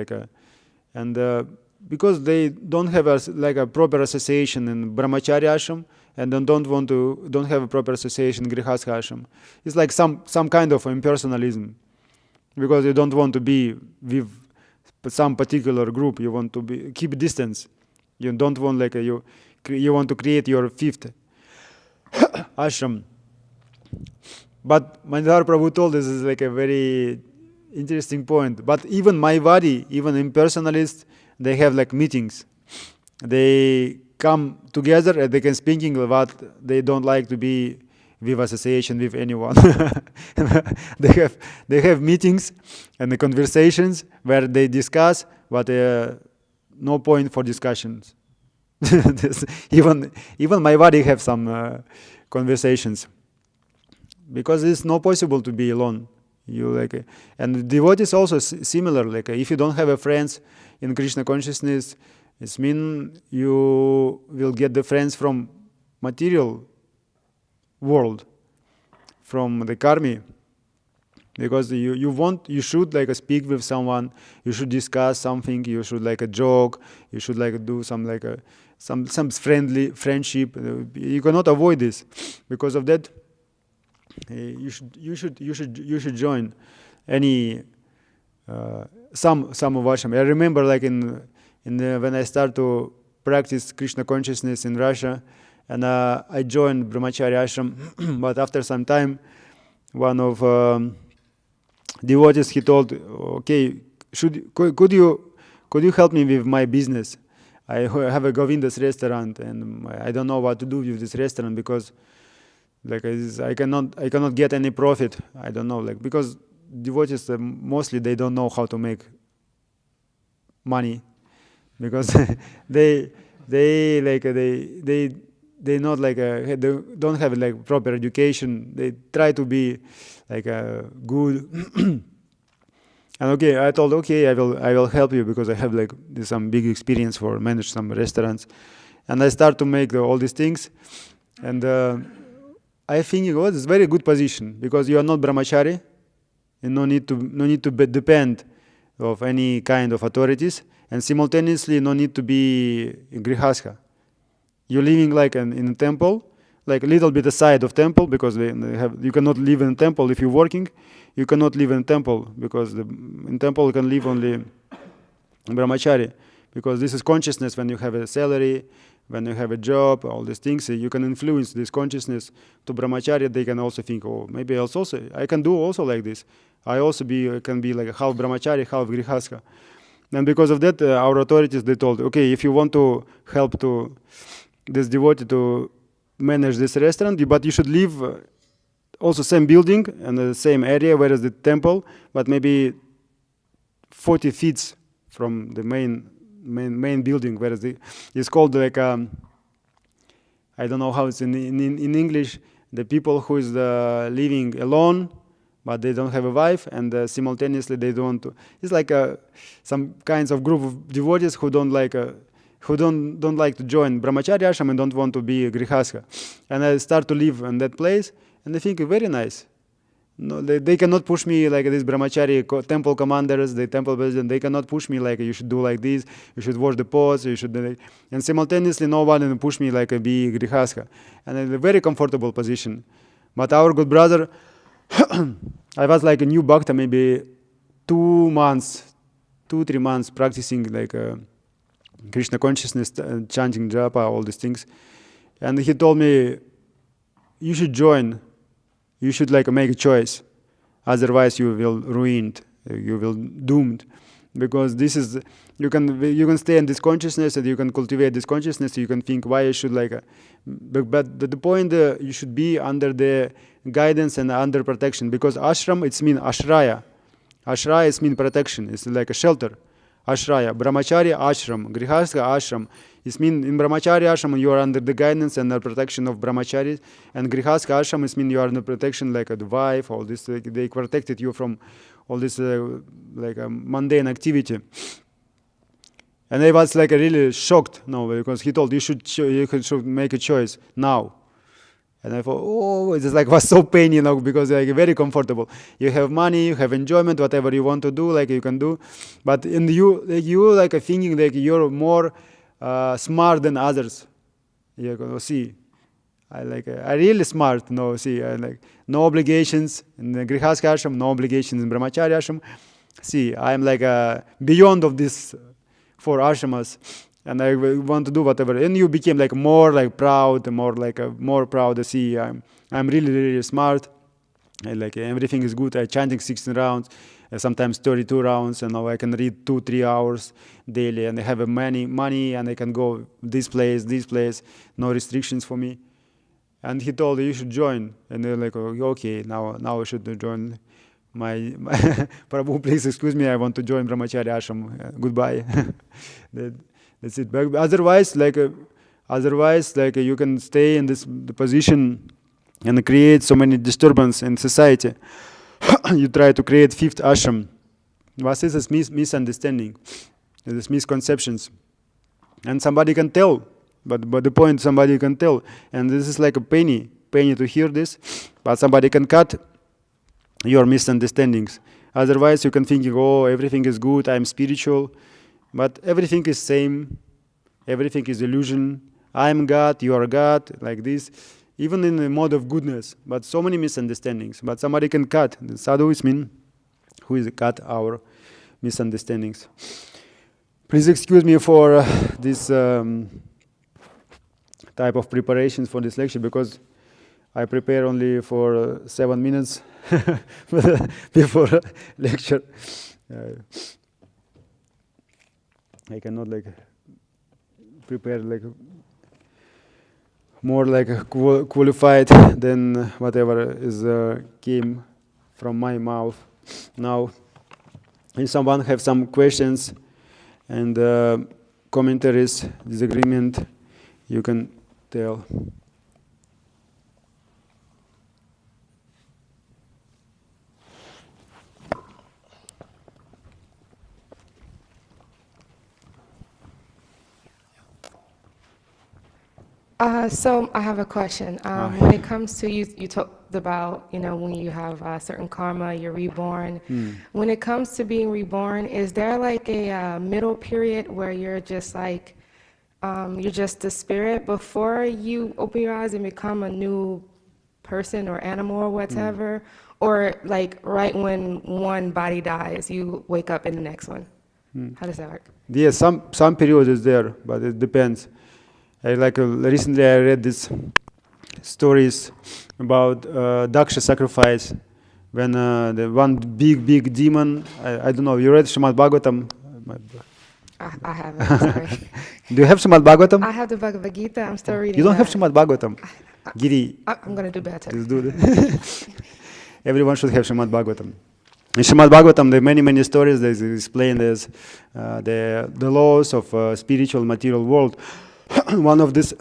Because they don't have a proper association in brahmacharya ashram, and then don't have a proper association in grihastha ashram. It's like some kind of impersonalism, because you don't want to be with some particular group. You want to keep distance. You don't want you want to create your fifth ashram. But Ameyatma-Prabhu told this is like a very interesting point. But even Mayavadi, even impersonalists, they have like meetings. They come together and they can speaking what they don't like to be with association with anyone. They have meetings and the conversations where they discuss, but no point for discussions. even Mayavadi have some conversations, because it's not possible to be alone. And devotees also similar. If you don't have a friends in Krishna consciousness, it means you will get the friends from material world, from the karmi. Because you should speak with someone, you should discuss something, you should joke, you should do some friendly friendship. You cannot avoid this. Because of that, you should join any some of ashram. I remember when I start to practice Krishna consciousness in Russia, and I joined brahmacharya ashram. But after some time, one of devotees, he told, okay, could you help me with my business? I have a Govinda's restaurant, and I don't know what to do with this restaurant, because I cannot get any profit. I don't know, because devotees mostly they don't know how to make money, because they not they don't have proper education. They try to be good. And okay, I told, okay, I will help you, because I have some big experience for manage some restaurants, and I start to make all these things, and I think it's a very good position, because you are not brahmachari, and no need to depend of any kind of authorities, and simultaneously no need to be grihastha. You're living in a temple, a little bit aside of temple, because you cannot live in a temple if you're working. You cannot live in a temple, because in temple you can live only brahmachari, because this is consciousness. When you have a salary, when you have a job, all these things, you can influence this consciousness to brahmacharya. They can also think, oh, maybe I can do also like this. I can be half brahmachari, half grihastha. And because of that, our authorities, they told, okay, if you want to help to this devotee to manage this restaurant, but you should live also same building and the same area, whereas the temple, but maybe 40 feet from the main building, whereas it's called I don't know how it's in English, the people who is living alone, but they don't have a wife, and simultaneously they don't. It's some kinds of group of devotees who don't like to join brahmacharya ashram and don't want to be a grihastha. And I start to live in that place, and I think very nice. No, they cannot push me this brahmachari temple commanders, the temple president. They cannot push me you should do like this, you should wash the pots, you should. And simultaneously, no one push me be grihastha. And in a very comfortable position. But our good brother, I was a new bhakta, maybe 2-3 months practicing Krishna consciousness, chanting japa, all these things. And he told me, you should join. You should make a choice. Otherwise you will ruined. You will doomed. because this is you can stay in this consciousness and you can cultivate this consciousness. You can think why I should but the point you should be under the guidance and under protection, because ashram it's mean ashraya. Ashraya is mean protection. It's like a shelter. Ashraya, brahmacharya ashram, grihastha ashram. It means in brahmacharya ashram you are under the guidance and the protection of brahmacharis, and grihastha ashram is mean you are under protection like the wife. All this they protected you from all this mundane activity. And I was really shocked, because he told you should make a choice now. And I thought, it was so pain, because very comfortable. You have money, you have enjoyment, whatever you want to do, you can do. But in you thinking you're more smart than others. You go, see, I really smart. No, see, no obligations in the Grihastha ashram, no obligations in Brahmacharya ashram. See, I'm beyond of this 4 ashramas. And I want to do whatever. And you became more proud, more proud. See, I'm really, really smart. Everything is good. I chanting 16 rounds, sometimes 32 rounds, and now I can read 2-3 hours daily, and I have many money, and I can go this place, no restrictions for me. And he told you should join, and they're okay, now I should join. My Prabhu, please excuse me. I want to join Brahmacharya ashram. Goodbye. That's it. But otherwise, you can stay in this position and create so many disturbance in society. You try to create 5th ashram. What is this misunderstanding? These misconceptions. And somebody can tell, but the point somebody can tell. And this is like a penny to hear this, but somebody can cut your misunderstandings. Otherwise, you can think, everything is good, I'm spiritual. But everything is same, everything is illusion. I'm God, you are God, like this. Even in the mode of goodness, but so many misunderstandings. But somebody can cut. The sadhu is mean who is cut our misunderstandings. Please excuse me for this type of preparations for this lecture, because I prepare only for 7 minutes before lecture. I cannot prepare more qualified than whatever is came from my mouth now. If someone have some questions and commentaries, disagreement, you can tell. So I have a question. When it comes to you talked about, when you have certain karma, you're reborn. When it comes to being reborn, is there a middle period where you're just you're just the spirit before you open your eyes and become a new person or animal or whatever? Or right when one body dies, you wake up in the next one? How does that work? Yes, some period is there, but it depends. Recently I read these stories about Daksha sacrifice, when the one big demon, I don't know, you read Srimad Bhagavatam? I haven't, sorry. Do you have Srimad Bhagavatam? I have the Bhagavad Gita, I'm still reading You don't that. have Srimad Bhagavatam? Giri. I'm going to do better. Please do that. Everyone should have Srimad Bhagavatam. In Srimad Bhagavatam, there are many stories that explain this, the laws of spiritual material world. One of these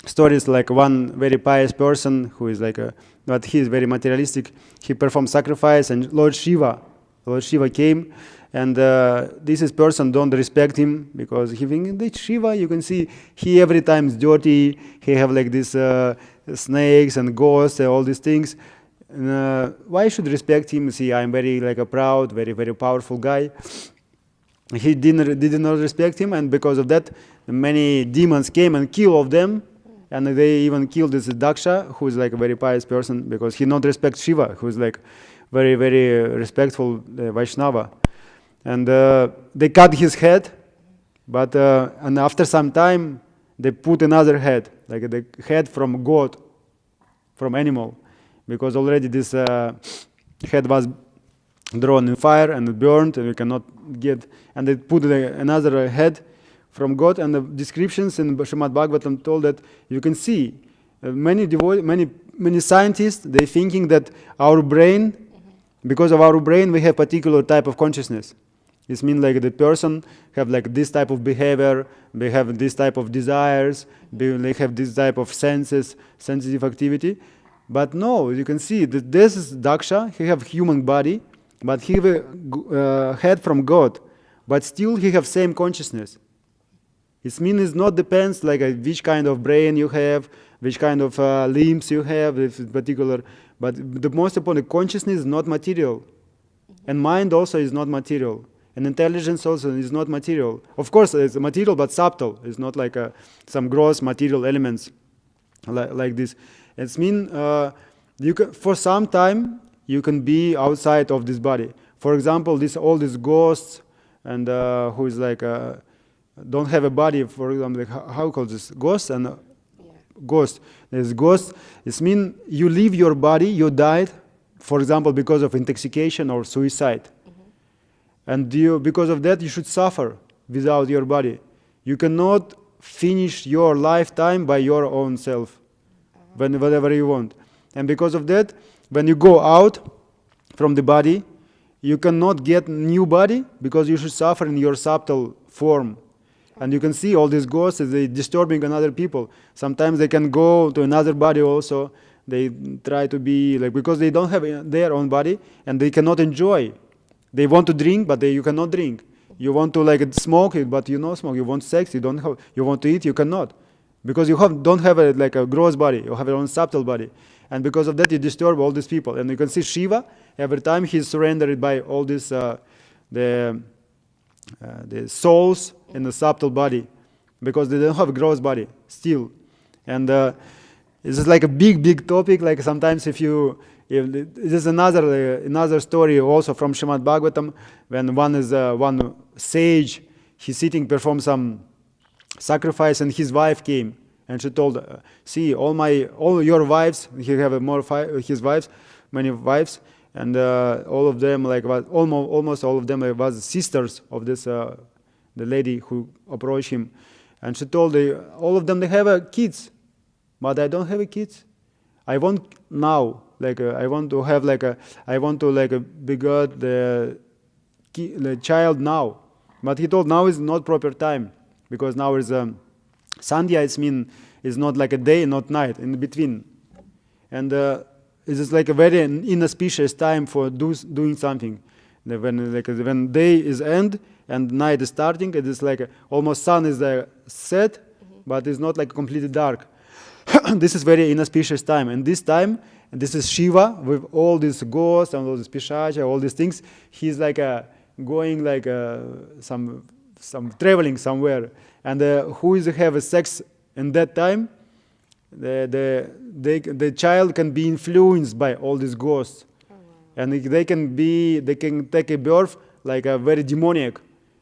stories, one very pious person who is but he is very materialistic. He performed sacrifice, and Lord Shiva came, and this person don't respect him, because he thinks that Shiva, you can see, he every time is dirty. He have this snakes and ghosts and all these things. And, why should respect him? See, I'm very a proud, very very powerful guy. He did not respect him, and because of that, many demons came and killed all of them, and they even killed this Daksha, who is a very pious person, because he not respect Shiva, who is very very respectful Vaishnava, and they cut his head, but and after some time they put another head, the head from goat, from animal, because already this head was drawn in fire and it burned, and you cannot get. And they put another head from God, and the descriptions in Srimad Bhagavatam told that you can see many scientists, they thinking that our brain, because of our brain, we have particular type of consciousness. This means like the person have like this type of behavior, they have this type of desires, they have this type of senses, sensitive activity. But no, you can see that this is Daksha, he have human body, but he have a head from God, but still he have same consciousness. It means it not depends like which kind of brain you have, which kind of limbs you have, if it's particular. But the most important, consciousness is not material, and mind also is not material, and intelligence also is not material. Of course, it's material, but subtle. It's not like some gross material elements like this. It means you can, for some time, you can be outside of this body. For example, all these ghosts and who is like don't have a body. For example, like how you call this ghost and ghost. There's ghost. It means you leave your body. You died, for example, because of intoxication or suicide, and because of that you should suffer without your body. You cannot finish your lifetime by your own self, whatever you want. And because of that, when you go out from the body, you cannot get new body because you should suffer in your subtle form. And you can see all these ghosts, they disturbing another people. Sometimes they can go to another body also. They try to be like, because they don't have their own body and they cannot enjoy. They want to drink, but you cannot drink. You want to like smoke it, but you don't smoke. You want sex, you don't have. You want to eat, you cannot, because you don't have like a gross body. You have your own subtle body, and because of that, you disturb all these people. And you can see Shiva every time he's surrendered by all this the souls in the subtle body, because they don't have a gross body still. And this is like a big topic. Like sometimes if this is another story also from Srimad Bhagavatam, when one sage, he's sitting, perform some sacrifice, and his wife came, and she told, see, all your wives, he have his wives, many wives, and all of them almost all of them was sisters of this the lady who approached him, and she told all of them they have kids, but I don't have kids. I want now. I want to have begot the child now. But he told now is not proper time, because now is Sandhya. Is not like a day, not night, in between, and it is like a very inauspicious time for doing something. When day is end and night is starting, it is like almost sun is set, but it's not like completely dark. This is very inauspicious time, and this time. And this is Shiva with all these ghosts and all these pishacha, all these things. He's like going like some traveling somewhere. And who is have a sex in that time? The child can be influenced by all these ghosts, and they can take a birth like a very demoniac.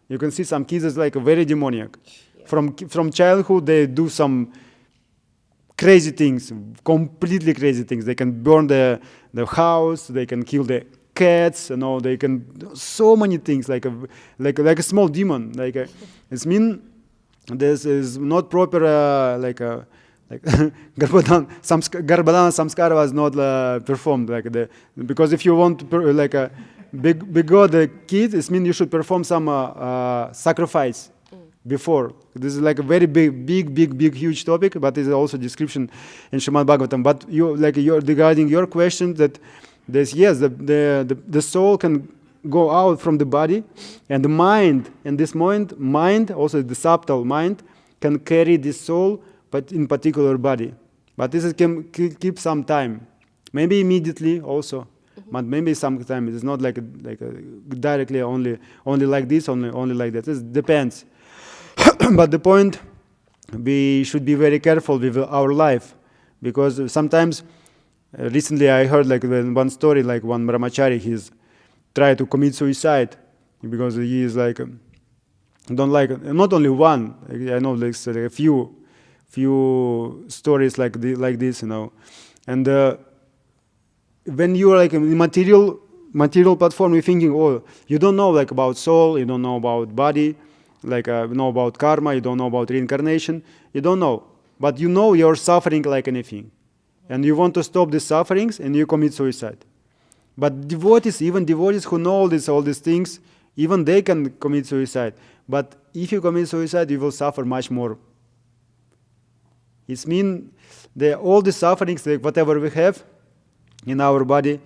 You can see some kids is like a very demoniac. Yeah. From childhood they do some crazy things, completely crazy things. They can burn the house, they can kill the cats, they can do so many things, like a small demon. It means this is not proper, Garbhadana Samskara was not performed, because if you want to begot the kid, it means you should perform some sacrifice before. This is like a very big, huge topic, but it's also description in Srimad Bhagavatam. But regarding your question, that the soul can go out from the body, and the mind, and this mind also the subtle mind, can carry this soul, but in particular body. But this can keep some time, maybe immediately also, but maybe sometime. It is not like directly only like this, only like that. It depends. But the point, we should be very careful with our life, because sometimes, recently I heard one story, like one brahmachari, he's tried to commit suicide because he is don't like, not only one, I know a few stories like this, and when you are in material material platform, you're thinking, oh, you don't know like about soul, you don't know about body, like you know about karma, you don't know about reincarnation, you don't know. But you know you're suffering like anything. And you want to stop the sufferings and you commit suicide. But devotees, even devotees who know all these things, even they can commit suicide. But if you commit suicide, you will suffer much more. It means that all the sufferings, like whatever we have in our body,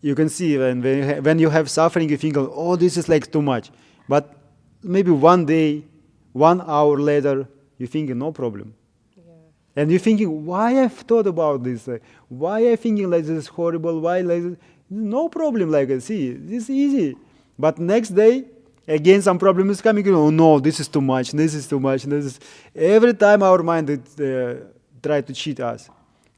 you can see when you have suffering, you think, oh, this is like too much. But maybe one day, 1 hour later, you think, no problem. And you're thinking, why I've thought about this? Why I'm thinking like this is horrible? Why like this? No problem, like see, this is easy. But next day, again some problem is coming. Oh no, this is too much. This is too much. This is every time our mind try to cheat us.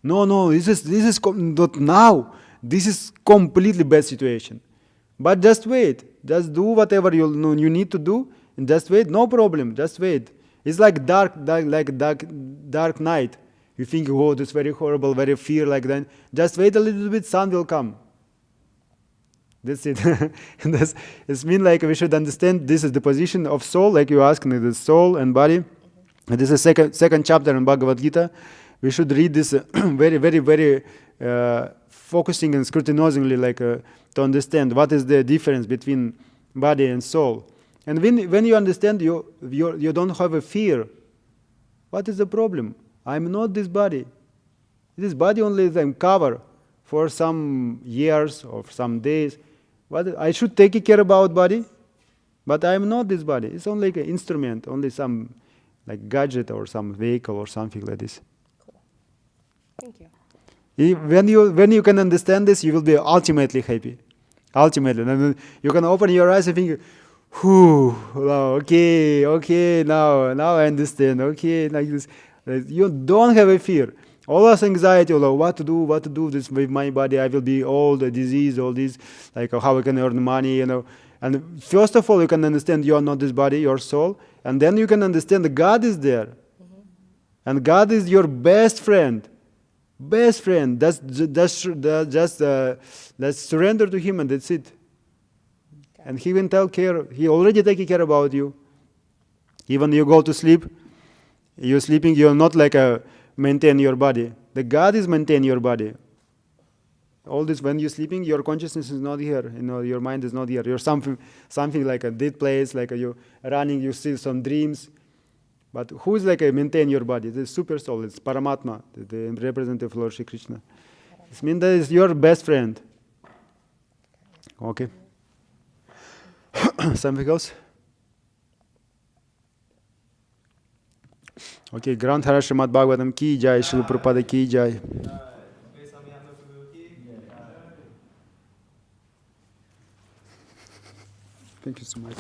No, this is not now. This is completely bad situation. But just wait. Just do whatever you need to do, and just wait. No problem. Just wait. It's like dark night. You think, oh, this is very horrible, very fear like that. Just wait a little bit, sun will come. That's it. It means like we should understand this is the position of soul, like you asked, the soul and body. And this is second chapter in Bhagavad Gita. We should read this very, very, very focusing and scrutinizingly, like to understand what is the difference between body and soul. And when you understand, you don't have a fear. What is the problem? I'm not this body. This body only is a cover for some years or some days. What I should take care about body, but I'm not this body. It's only like an instrument, only some like gadget or some vehicle or something like this. Cool. Thank you. When you can understand this, you will be ultimately happy. Ultimately, and you can open your eyes and think, "Whew, okay, now I understand. Okay, like this, you don't have a fear." All this anxiety, what to do this with my body? I will be old, a disease, all this, like how I can earn money, And first of all, you can understand you are not this body, your soul, and then you can understand that God is there, and God is your best friend. Best friend. Just surrender to Him, and that's it. And He will take care. He already taking care about you. Even you go to sleep, you're sleeping. You're not like maintain your body. The God is maintain your body. All this when you're sleeping, your consciousness is not here. Your mind is not here. You're something like a dead place, like you're running. You see some dreams. But who is like maintain your body? The super soul. It's Paramatma, the representative of Lord Shri Krishna. It means that is your best friend. Okay. Something else? Okay, Granthara Srimad Bhagavatam ki jai, Srila Prabhupada ki jai. Ameyatma-Prabhu ki jai. Thank you so much.